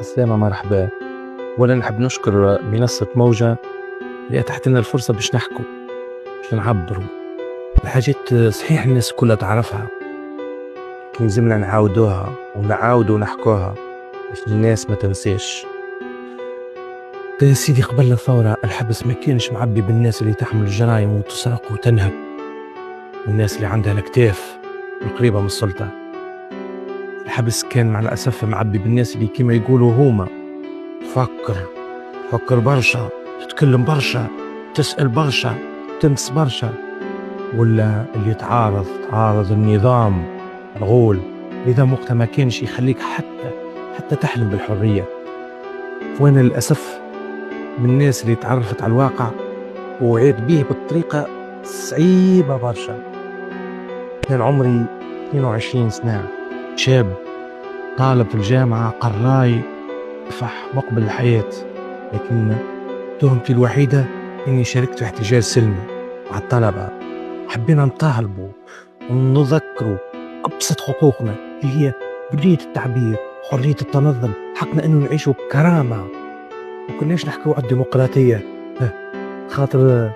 عالسلامة، مرحبا. ولا نحب نشكر منصة موجة اللي أتاحت لنا الفرصة باش نحكوا، باش نعبروا الحاجات. صحيح الناس كلها تعرفها، لكن لازمنا نعاودوها ونعاودوا نحكوها باش الناس ما تنساش. يا سيدي، قبل الثورة الحبس ما كانش معبي بالناس اللي تحمل الجرائم وتسرق وتنهب، والناس اللي عندها الأكتاف القريبة من السلطة. الحبس كان مع الأسف معبي بالناس اللي كما يقولوا هما تفكر برشا، تتكلم برشا، تسأل برشا، تنس برشا، ولا اللي تعارض النظام الغول. النظام وقتها ما كانش يخليك حتى تحلم بالحرية. وانا للأسف من الناس اللي تعرفت على الواقع وعيت به بطريقة صعيبة برشا. كان عمري 22 سنة، شاب طالب في الجامعة، قراي فح مقبل الحياة، لكن تهمتي الوحيدة إني شاركت في احتجاج سلمي مع الطلبة. حبينا نطالبوا ونذكروا أبسط حقوقنا اللي هي حرية التعبير، حرية التنظم، حقنا إنه نعيشوا بكرامة. وكناش نحكوا على الديمقراطية، خاطر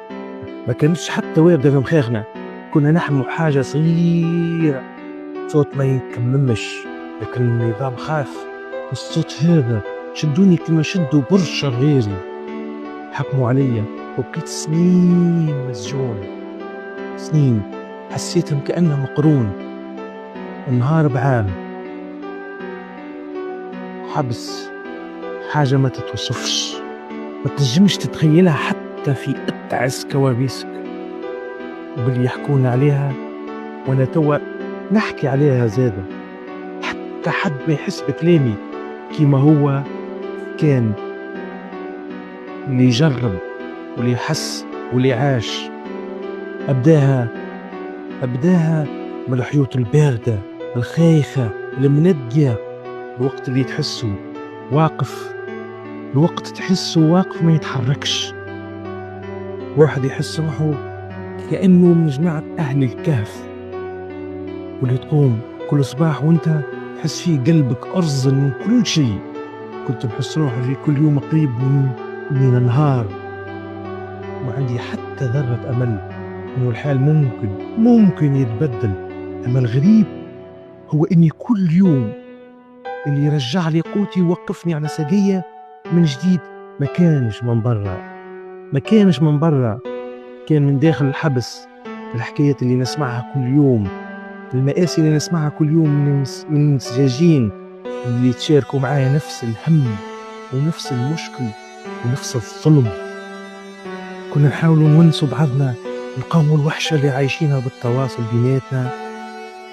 ما كانش حتى واردة في مخاخنا. كنا نحموا حاجة صغيرة، صوت ما يكممش، لكن النظام خاف الصوت هذا. شدوني كما شدوا برشا غيري، حكموا عليا وبقيت سنين مسجون، سنين حسيتهم كأنه مقرون، النهار بعام. حبس حاجة ما تتوصفش، ما تنجمش تتخيلها حتى في أتعس كوابيسك. وباللي يحكون عليها وانا توا نحكي عليها زادة، حتى حد ما يحس بكلامي كيما هو كان، اللي يجرب واللي يحس واللي عاش. أبداها من الحيوط الباردة الخايخة المندية، الوقت اللي تحسه واقف، الوقت تحسه واقف ما يتحركش. واحد يحس روحه كأنه من جماعة أهل الكهف، واللي تقوم كل صباح وانت تحس فيه قلبك أرزن من كل شيء. كنت نحس روحي في كل يوم قريب من النهار، ما عندي حتى ذرة أمل إنه الحال ممكن يتبدل. أما الغريب هو إني كل يوم اللي يرجع لي قوتي ووقفني على ساقية من جديد ما كانش من برا، كان من داخل الحبس. الحكايات اللي نسمعها كل يوم، المآسي اللي نسمعها كل يوم من مسجاجين اللي تشاركوا معايا نفس الهم ونفس المشكل ونفس الظلم. كنا نحاول نونسوا بعضنا، نقاوموا الوحشة اللي عايشينها بالتواصل بيناتنا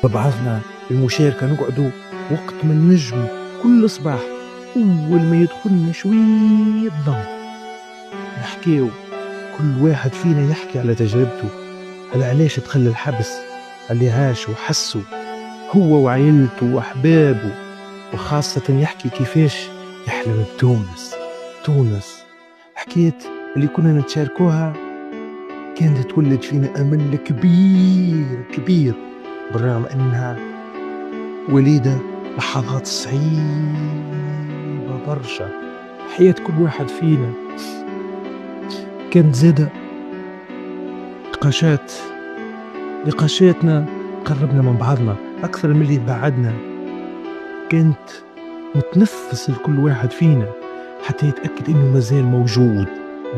ببعضنا، المشاركة. نقعدوا وقت ما نجم كل صباح أول ما يدخلنا شوية ضوء نحكيو، كل واحد فينا يحكي على تجربته، على علاش دخل الحبس، اللي عاش وحسه هو وعائلته وأحبابه، وخاصة يحكي كيفاش يحلم بتونس. حكاية اللي كنا نتشاركوها كانت تولد فينا أمل كبير بالرغم أنها وليدة لحظات صعيبة برشا. حياة كل واحد فينا كانت زادة نقاشاتنا قربنا من بعضنا أكثر من اللي بعدنا، كانت متنفس لكل واحد فينا حتى يتأكد إنه مازال موجود،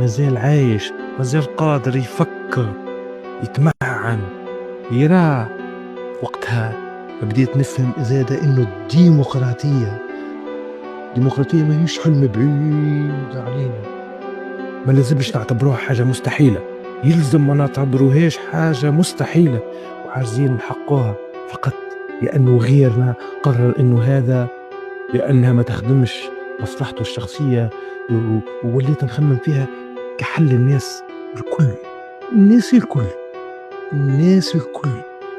مازال عايش، مازال قادر يفكر، يتمعن، يراه. وقتها بديت نفهم زادة إنه الديمقراطية ما هيش حلم بعيد علينا، ما لازمش نعتبروها حاجة مستحيلة، يلزم ما نعتبروهاش حاجة مستحيلة وعاجزين نحقوها فقط لأنه غيرنا قرر إنه هذا، لأنها ما تخدمش مصلحته الشخصية. ووليت نخمم فيها كحل الناس الكل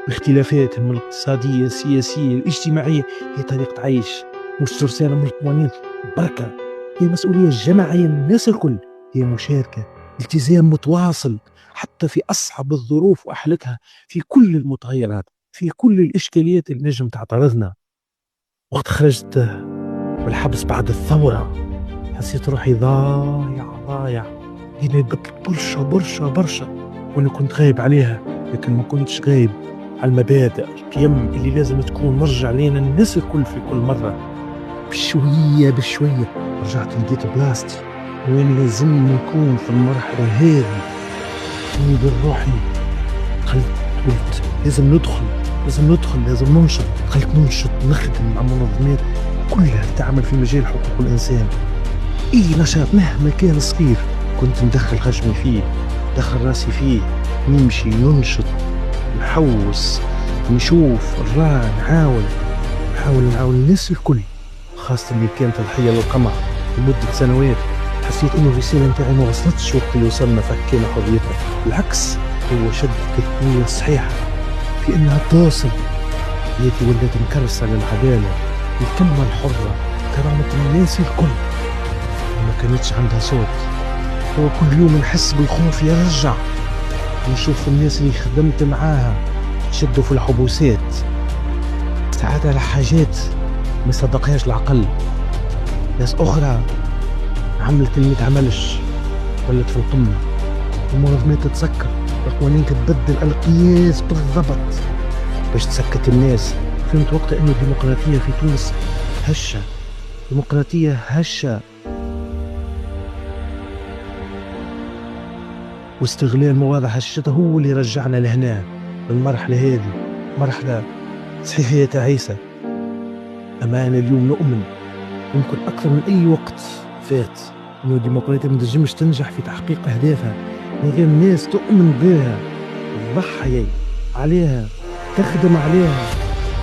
باختلافاتهم الاقتصادية، السياسية، الاجتماعية. هي طريقة عيش، مش رسالة من القوانين بركة، هي مسؤولية جماعية من الناس الكل، هي مشاركة، التزام متواصل حتى في أصعب الظروف وأحلتها، في كل المتغيرات، في كل الإشكاليات اللي نجم تعترضنا. وقت خرجت والحبس بعد الثورة. حسيت روحي ضايع. هنا قبل برشا وأنا كنت غايب عليها، لكن ما كنتش غايب على المبادئ القيم اللي لازم تكون مرجع لينا الناس الكل في كل مرة. بشوية رجعت لقيت بلاستي وين لازم نكون في المرحلة هذه. ندير روحي قلت لازم ندخل، لازم ننشط. دخلت ننشط، نخدم مع منظمات كلها تعمل في مجال حقوق الإنسان. أي نشاط مهما كان صغير كنت ندخل خشمي فيه، دخل راسي فيه، نمشي ننشط نحوس نشوف نحاول الناس الكل، خاصة اللي كانت الحية للقمع لمدة سنوات. حسيت انه الرسالة نتاعي ما وصلتش وقت اللي وصلنا فكينا حريتها. بالعكس، هو شد التقنية الصحيحة في انها توصل. يدي ولات مكرسة للعدالة، الكلمة الحرة، كرامة الناس الكل. ما كانتش عندها صوت. هو كل يوم نحس بالخوف يرجع، نشوف الناس اللي خدمت معاها شدوا في الحبوسات ساعات على حاجات ما صدقهاش العقل. ناس أخرى عملت اللي ما تعملش، ولت في القمة. المنظمات تتسكر، القوانين تتبدل القياس بالضبط باش تسكت الناس. فهمت وقتها إنه الديمقراطية في تونس هشة، ديمقراطية هشة، واستغلال مواضع هشتها هو اللي رجعنا لهنا للمرحلة هذه. مرحلة صحيحية تعيسة. أمانة اليوم نؤمن يمكن أكثر من أي وقت فات إنه الديمقراطية ما تنجمش تنجح في تحقيق أهدافها من غير الناس تؤمن بها، تضحي عليها، تخدم عليها،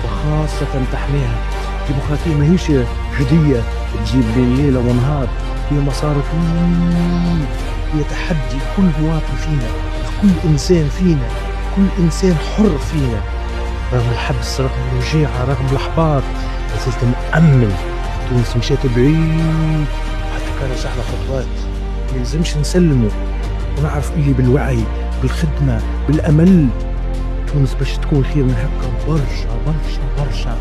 وخاصة تحميها. الديمقراطية ما هيش هدية تجيب بين ليلة ونهار، هي مسار طويل، هي تحدي كل مواطن فينا، كل إنسان فينا، كل إنسان حر فينا. رغم الحبس، رغم الوجيعة، رغم الإحباط، لازلت مأمن. تونس مشيت بعيد وحتى كان على خطوات ما يلزمش نسلموا، ونعرف اللي بالوعي، بالخدمة، بالأمل تونس باش تكون خير من هكا برشا.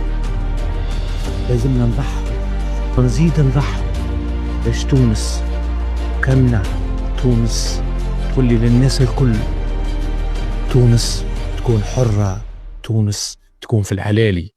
لازمنا نضحي ونزيد نضحي باش تونس كاملة، تونس تولي للناس الكل، تونس تكون حرة، تونس تكون في العلالي.